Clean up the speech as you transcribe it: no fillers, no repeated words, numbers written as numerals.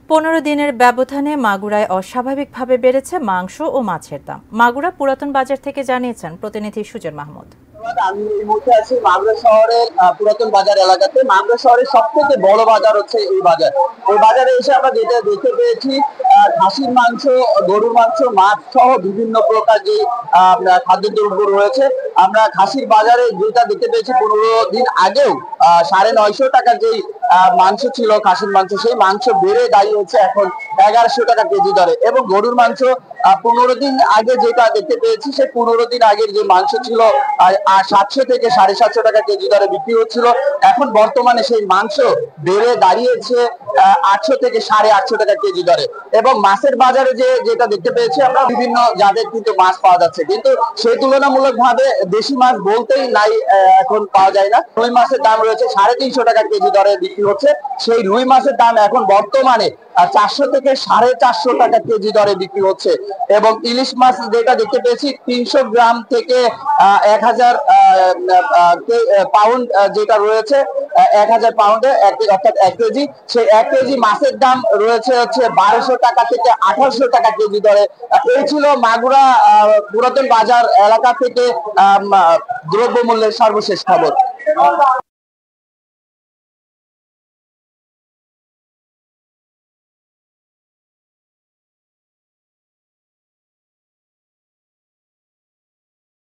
15 দিনের ব্যবধানে মাগুরায় অস্বাভাবিকভাবে বেড়েছে মাংস ও মাছের দাম। মাগুরা পুরাতন বাজার থেকে জানিয়েছেন প্রতিনিধি সুজন মাহমুদ। আমি এই মুহূর্তে আছি মাগুরা শহরের পুরাতন বাজার এলাকাতে। মাগুরা শহরের সব থেকে বড় বাজার হচ্ছে এই বাজার। ওই বাজারে এসে আমরা যেটা দেখতে পেয়েছি, খাসির মাংস, গরুর মাংস, মাছ সহ বিভিন্ন প্রকার যে খাদ্যদ্রব্য রয়েছে। আমরা খাসির বাজারে যেটা দেখতে পেয়েছি 15 দিন আগেও 950 টাকার যেই মাংস ছিল, খাসির মাংস, সেই মাংস বেড়ে দাঁড়িয়েছে এখন 1100 টাকা কেজি দরে। এবং গরুর মাংস 15 দিন আগে যেটা দেখতে পেয়েছি, সেই 15 দিন আগের যে মাংস ছিল 700 থেকে 750 টাকা কেজি দরে বিক্রি হচ্ছিল। এখন বর্তমানে সেই মাংস বেড়ে দাঁড়িয়েছে 800 থেকে 850 টাকা কেজি দরে। এবং মাছের বাজারে যেটা দেখতে পেয়েছি আমরা, বিভিন্ন জাতের কিন্তু মাছ পাওয়া যাচ্ছে, কিন্তু সেই তুলনামূলক ভাবে দেশি মাছ বলতেই নাই, এখন পাওয়া যায় না। রুই মাছের দাম রয়েছে 350 টাকা কেজি দরে বিক্রি হচ্ছে। সেই রুই মাছের দাম এখন বর্তমানে 400 থেকে 450 টাকা কেজি দরে বিক্রি হচ্ছে। এবং ইলিশ মাছ যেটা দেখতে পেয়েছি 300 গ্রাম থেকে 1000 পাউন্ড যেটা রয়েছে, 1000 পাউন্ডে অর্থাৎ 1 কেজি, সেই 1 কেজি মাছের দাম রয়েছে হচ্ছে 1200 টাকা থেকে 1800 টাকা কেজি দরে। এই ছিল মাগুরা পুরাতন বাজার এলাকা থেকে দ্রব্যমূল্যের সর্বশেষ খবর।